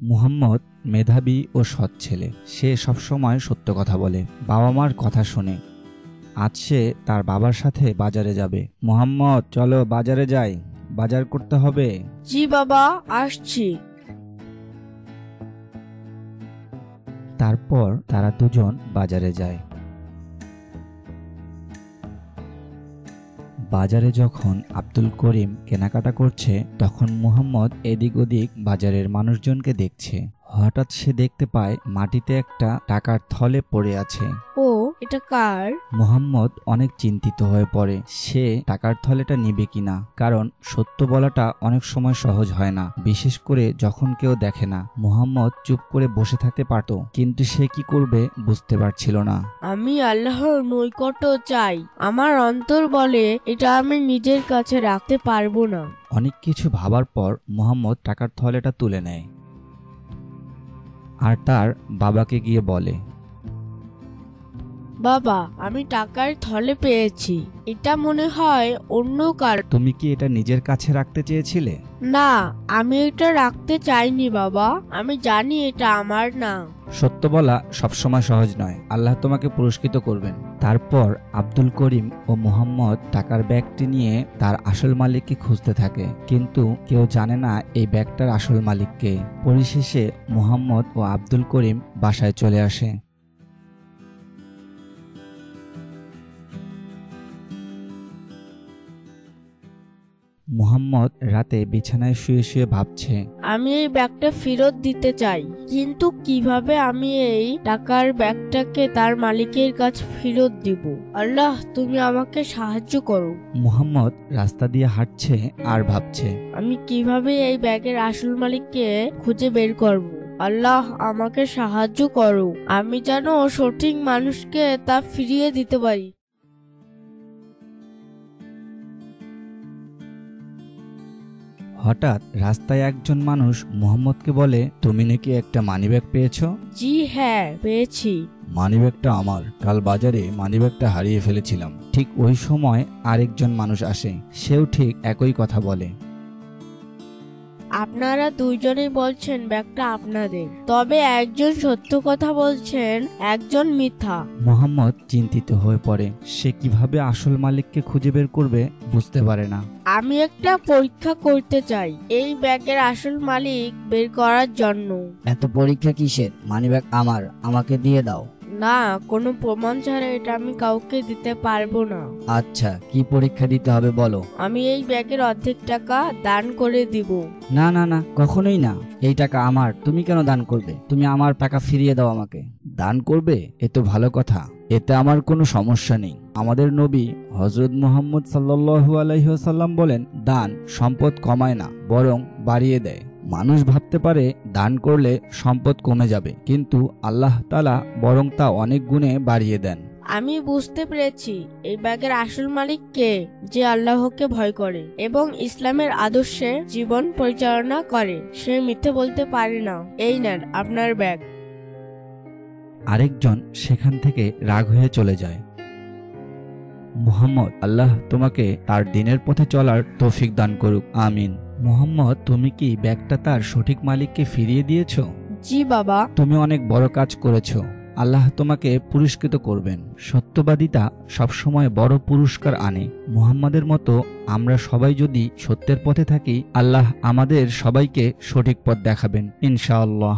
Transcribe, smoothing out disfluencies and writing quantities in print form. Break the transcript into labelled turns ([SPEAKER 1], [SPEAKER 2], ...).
[SPEAKER 1] মুহাম্মদ মেধাবী ও সৎ ছেলে। সে সবসময় সত্য কথা বলে, বাবা মার কথা শোনে। আজ সে তার বাবার সাথে বাজারে যাবে। মুহাম্মদ, চলো বাজারে যাই, বাজার করতে হবে।
[SPEAKER 2] জি বাবা, আসছি।
[SPEAKER 1] তারপর তারা দুজন বাজারে যায়। বাজারে যখন আব্দুল করিম কেনাকাটা করছে, তখন মুহাম্মদ এদিক ওদিক বাজারের মানুষজনকে দেখছে। হঠাৎ সে দেখতে পায় মাটিতে একটা টাকার থলে পড়ে আছে।
[SPEAKER 2] ও, এটা কার?
[SPEAKER 1] মুহাম্মদ অনেক চিন্তিত হয়ে পড়ে। সে টাকার থলেটা নিবে কিনা, কারণ সত্য বলাটা অনেক সময় সহজ হয় না, বিশেষ করে যখন কেউ দেখে না। মুহাম্মদ চুপ করে বসে থাকতে পারত, কিন্তু সে কি করবে বুঝতে পারছিল না।
[SPEAKER 2] আমি আল্লাহর নৈকট্য চাই। আমার অন্তর বলে এটা আমি নিজের কাছে রাখতে পারবো না।
[SPEAKER 1] অনেক কিছু ভাবার পর মুহাম্মদ টাকার থলেটা তুলে নেয় আর তার বাবাকে গিয়ে বলে,
[SPEAKER 2] বাবা, আমি টাকার থলে পেয়েছি। এটা মনে হয় অন্য কার।
[SPEAKER 1] তুমি কি এটা নিজের কাছে রাখতে চেয়েছিলে?
[SPEAKER 2] না, আমি এটা রাখতে চাইনি বাবা। আমি জানি এটা আমার না।
[SPEAKER 1] সত্য বলা সবসময় সহজ নয়, আল্লাহ তোমাকে পুরস্কৃত করবেন। তারপর আব্দুল করিম ও মুহাম্মদ টাকার ব্যাগটি নিয়ে তার আসল মালিককে খুঁজতে থাকে, কিন্তু কেউ জানে না এই ব্যাগটার আসল মালিককে। পরিশেষে মুহাম্মদ ও আব্দুল করিম বাসায় চলে আসে। মুহাম্মদ রাতে বিছানায় শুয়ে শুয়ে ভাবছে,
[SPEAKER 2] আমি এই ব্যাগটা ফেরত দিতে চাই, কিন্তু কিভাবে আমি এই টাকার ব্যাগটাকে তার মালিকের কাছে ফেরত দিব? আল্লাহ, তুমি আমাকে সাহায্য করো।
[SPEAKER 1] মুহাম্মদ রাস্তা দিয়ে হাঁটছে আর ভাবছে,
[SPEAKER 2] আমি কিভাবে এই ব্যাগের আসল মালিককে খুঁজে বের করব? আল্লাহ, আমাকে সাহায্য করো, আমি যেন সঠিক মানুষকে তা ফিরিয়ে দিতে পারি।
[SPEAKER 1] হঠাৎ রাস্তায় একজন মানুষ মুহাম্মদকে বলে, তুমি নাকি একটা মানিব্যাগ পেয়েছো?
[SPEAKER 2] জি হ্যাঁ, পেয়েছি।
[SPEAKER 1] মানিব্যাগটা আমার, কাল বাজারে মানিব্যাগটা হারিয়ে ফেলেছিলাম। ঠিক ওই সময় আরেকজন মানুষ আসে, সেও ঠিক একই কথা বলে।
[SPEAKER 2] আপনারা দুইজনেই বলছেন ব্যাগটা আপনাদের, তবে একজন সত্য কথা বলছেন, একজন মিথ্যা।
[SPEAKER 1] মুহাম্মদ চিন্তিত হয়ে পড়ে। সে কিভাবে আসল মালিককে খুঁজে বের করবে বুঝতে পারে না।
[SPEAKER 2] আমি একটা পরীক্ষা করতে চাই এই ব্যাগের আসল মালিক বের করার জন্য।
[SPEAKER 3] এত পরীক্ষা কিসের? মানিব্যাগ আমার, আমাকে দিয়ে দাও।
[SPEAKER 2] না, কোনো প্রমাণ ছাড়া এটা আমি কাউকে দিতে পারবো না।
[SPEAKER 3] আচ্ছা, কি পরীক্ষা দিতে হবে বলো।
[SPEAKER 2] আমি এই ব্যাগের অর্ধেক টাকা দান করে দিব।
[SPEAKER 3] না না না, কখনোই না। এই টাকা আমার, তুমি কেন দান করবে? তুমি আমার টাকা ফিরিয়ে দাও আমাকে।
[SPEAKER 1] দান করবে? এ তো ভালো কথা, এতে আমার কোনো সমস্যা নেই। আমাদের নবী হযরত মুহাম্মদ সাল্লাল্লাহু আলাইহি ওয়াসাল্লাম বলেন, দান সম্পদ কমায় না, বরং বাড়িয়ে দেয়। মানুষ ভাবতে পারে দান করলে সম্পদ কমে যাবে, কিন্তু আল্লাহ তাআলা বরং তা অনেক গুণে বাড়িয়ে দেন।
[SPEAKER 2] আমি বুঝতে পেরেছি এই ব্যাগের আসল মালিক কে, যে আল্লাহকে ভয় করে এবং ইসলামের আদর্শে জীবন পরিচালনা করে। সে মিথ্যে বলতে পারে না। এই নেন আপনার ব্যাগ।
[SPEAKER 1] আরেকজন সেখান থেকে রাগ হয়ে চলে যায়। মুহাম্মদ, আল্লাহ তোমাকে তার দিনের পথে চলার তৌফিক দান করুক, আমিন। মুহাম্মদ, তুমি কি ব্যাগটা তার সঠিক মালিককে ফিরিয়ে দিয়েছো?
[SPEAKER 2] জি বাবা।
[SPEAKER 1] তুমি অনেক বড় কাজ করেছো, আল্লাহ তোমাকে পুরস্কৃত করবেন। সত্যবাদিতা সবসময় বড় পুরস্কার আনে। মুহাম্মাদের মতো আমরা সবাই যদি সত্যের পথে থাকি, আল্লাহ আমাদের সবাইকে সঠিক পথ দেখাবেন ইনশাআল্লাহ।